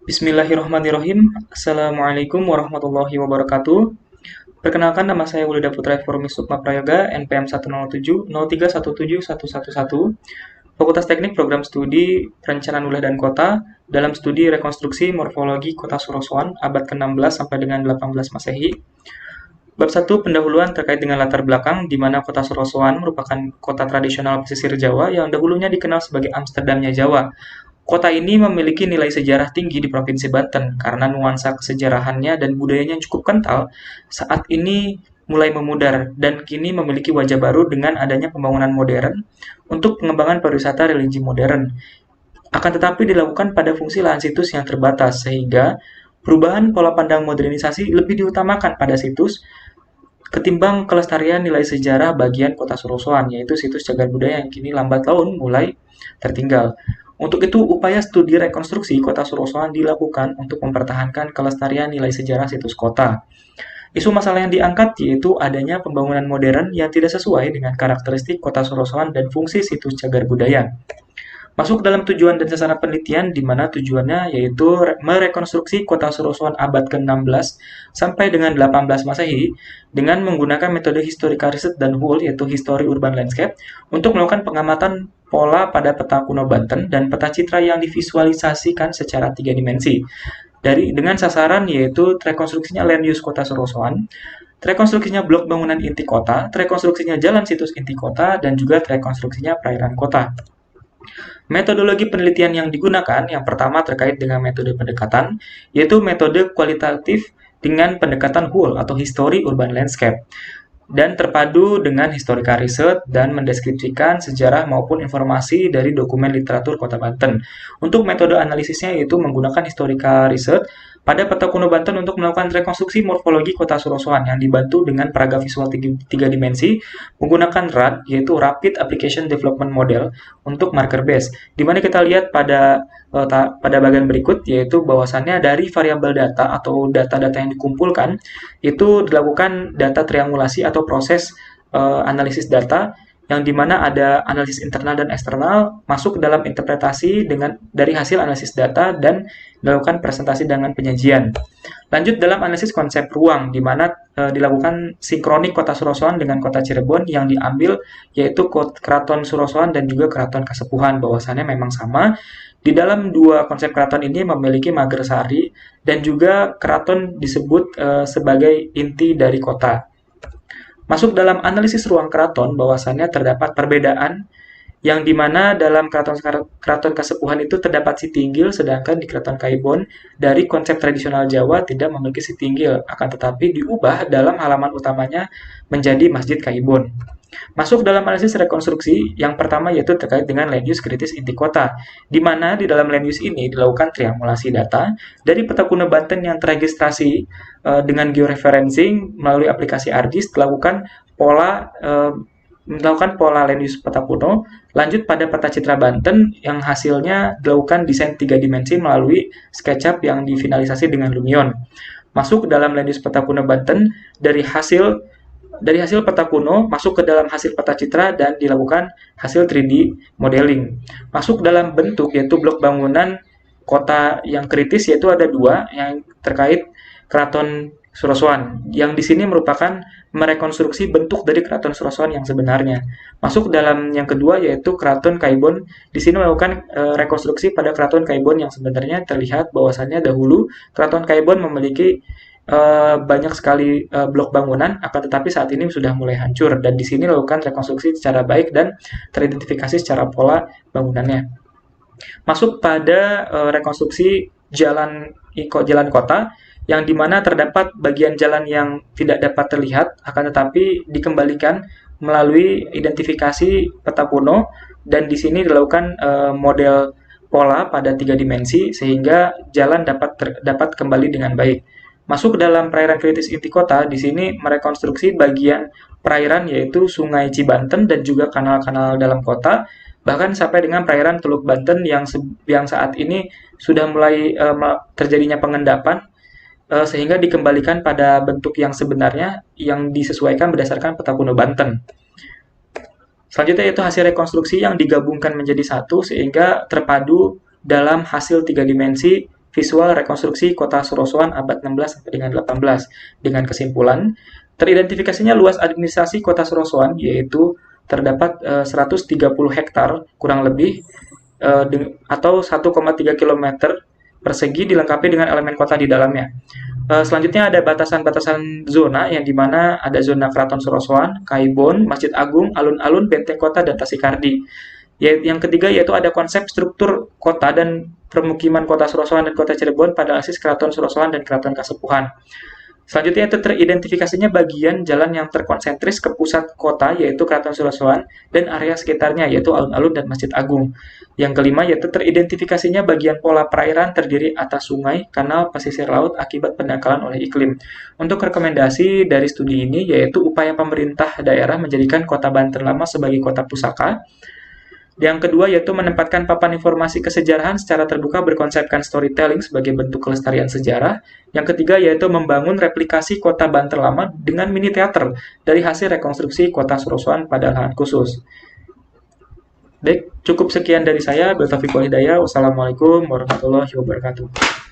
Bismillahirrahmanirrahim. Assalamualaikum warahmatullahi wabarakatuh. Perkenalkan, nama saya Wulida Putra Formi Sukma Prayoga, NPM 107-0317-111, Fakultas Teknik Program Studi Perencanaan Wilayah dan Kota, dalam studi rekonstruksi morfologi Kota Surosoan abad ke-16 sampai dengan 18 Masehi. Bab 1, pendahuluan terkait dengan latar belakang, di mana Kota Surosoan merupakan kota tradisional pesisir Jawa yang dahulunya dikenal sebagai Amsterdamnya Jawa. Kota ini memiliki nilai sejarah tinggi di Provinsi Banten karena nuansa kesejarahannya dan budayanya yang cukup kental saat ini mulai memudar dan kini memiliki wajah baru dengan adanya pembangunan modern untuk pengembangan pariwisata religi modern. Akan tetapi dilakukan pada fungsi lahan situs yang terbatas sehingga perubahan pola pandang modernisasi lebih diutamakan pada situs ketimbang kelestarian nilai sejarah bagian Kota Surosoan, yaitu situs cagar budaya yang kini lambat laun mulai tertinggal. Untuk itu, upaya studi rekonstruksi Kota Surosoan dilakukan untuk mempertahankan kelestarian nilai sejarah situs kota. Isu masalah yang diangkat yaitu adanya pembangunan modern yang tidak sesuai dengan karakteristik Kota Surosoan dan fungsi situs cagar budaya. Masuk dalam tujuan dan sasaran penelitian, di mana tujuannya yaitu merekonstruksi Kota Surosoan abad ke-16 sampai dengan 18 Masehi dengan menggunakan metode historical research dan HUL, yaitu History Urban Landscape, untuk melakukan pengamatan pola pada peta kuno Banten dan peta citra yang divisualisasikan secara 3 dimensi. Dengan sasaran yaitu rekonstruksinya land use Kota Surosoan, rekonstruksinya blok bangunan inti kota, rekonstruksinya jalan situs inti kota, dan juga rekonstruksinya perairan kota. Metodologi penelitian yang digunakan, yang pertama terkait dengan metode pendekatan, yaitu metode kualitatif dengan pendekatan HUL atau History Urban Landscape, dan terpadu dengan historical research dan mendeskripsikan sejarah maupun informasi dari dokumen literatur Kota Banten. Untuk metode analisisnya yaitu menggunakan historical research pada peta kuno Banten untuk melakukan rekonstruksi morfologi Kota Surosoan yang dibantu dengan peraga visual 3 dimensi menggunakan RAD, yaitu Rapid Application Development Model, untuk marker base. Di mana kita lihat pada bagian berikut, yaitu bahwasannya dari variabel data atau data-data yang dikumpulkan itu dilakukan data triangulasi atau proses analisis data, yang dimana ada analisis internal dan eksternal masuk dalam interpretasi dari hasil analisis data dan dilakukan presentasi dengan penyajian. Lanjut dalam analisis konsep ruang, di mana dilakukan sinkronik Kota Surosoan dengan Kota Cirebon yang diambil yaitu Keraton Surosoan dan juga Keraton Kasepuhan, bahwasannya memang sama. Di dalam dua konsep keraton ini memiliki Magersari dan juga keraton disebut sebagai inti dari kota. Masuk dalam analisis ruang keraton, bahwasannya terdapat perbedaan yang dimana dalam keraton Kasepuhan itu terdapat Sitinggil, sedangkan di Keraton Kaibon dari konsep tradisional Jawa tidak memiliki Sitinggil, akan tetapi diubah dalam halaman utamanya menjadi Masjid Kaibon. Masuk dalam analisis rekonstruksi, yang pertama yaitu terkait dengan land use kritis inti kota, di mana di dalam land use ini dilakukan triangulasi data dari peta kuno Banten yang terregistrasi dengan georeferencing melalui aplikasi ArcGIS, melakukan pola land use peta kuno, lanjut pada peta citra Banten yang hasilnya dilakukan desain 3 dimensi melalui SketchUp yang difinalisasi dengan Lumion. Masuk dalam land use peta kuno Banten dari hasil peta kuno masuk ke dalam hasil peta citra dan dilakukan hasil 3D modeling. Masuk dalam bentuk yaitu blok bangunan kota yang kritis, yaitu ada 2 yang terkait Keraton Surosoan, yang di sini merupakan merekonstruksi bentuk dari Keraton Surosoan yang sebenarnya. Masuk dalam yang kedua yaitu Keraton Kaibon, di sini melakukan rekonstruksi pada Keraton Kaibon yang sebenarnya terlihat bahwasannya dahulu Keraton Kaibon memiliki banyak sekali blok bangunan, akan tetapi saat ini sudah mulai hancur, dan di sini lakukan rekonstruksi secara baik dan teridentifikasi secara pola bangunannya. Masuk pada rekonstruksi jalan kota, yang dimana terdapat bagian jalan yang tidak dapat terlihat, akan tetapi dikembalikan melalui identifikasi peta kuno, dan di sini dilakukan model pola pada 3 dimensi sehingga jalan dapat kembali dengan baik. Masuk ke dalam perairan kritis inti kota, di sini merekonstruksi bagian perairan yaitu Sungai Cibanten dan juga kanal-kanal dalam kota, bahkan sampai dengan perairan Teluk Banten yang saat ini sudah mulai terjadinya pengendapan sehingga dikembalikan pada bentuk yang sebenarnya yang disesuaikan berdasarkan peta kuno Banten. Selanjutnya yaitu hasil rekonstruksi yang digabungkan menjadi satu sehingga terpadu dalam hasil 3 dimensi visual rekonstruksi kota Surosoan abad 16 sampai dengan 18 dengan kesimpulan teridentifikasinya luas administrasi kota Surosoan yaitu terdapat 130 hektar kurang lebih atau 1,3 km persegi dilengkapi dengan elemen kota di dalamnya. Selanjutnya ada batasan-batasan zona yang dimana ada zona Keraton Surosoan, Kaibon, Masjid Agung, alun-alun, benteng kota, dan Tasikardi. Yang ketiga yaitu ada konsep struktur kota dan permukiman kota Surosoan dan kota Cirebon pada asis Keraton Surosoan dan Keraton Kasepuhan. Selanjutnya itu teridentifikasinya bagian jalan yang terkonsentris ke pusat kota yaitu Keraton Surosoan dan area sekitarnya yaitu alun-alun dan Masjid Agung. Yang kelima yaitu teridentifikasinya bagian pola perairan terdiri atas sungai, kanal, pesisir laut akibat pendangkalan oleh iklim. Untuk rekomendasi dari studi ini yaitu upaya pemerintah daerah menjadikan kota Banten Lama sebagai kota pusaka. Yang kedua yaitu menempatkan papan informasi kesejarahan secara terbuka berkonsepkan storytelling sebagai bentuk kelestarian sejarah. Yang ketiga yaitu membangun replikasi kota Banten Lama dengan mini teater dari hasil rekonstruksi kota Surosoan pada lahan khusus. Baik, cukup sekian dari saya. Wassalamualaikum warahmatullahi wabarakatuh.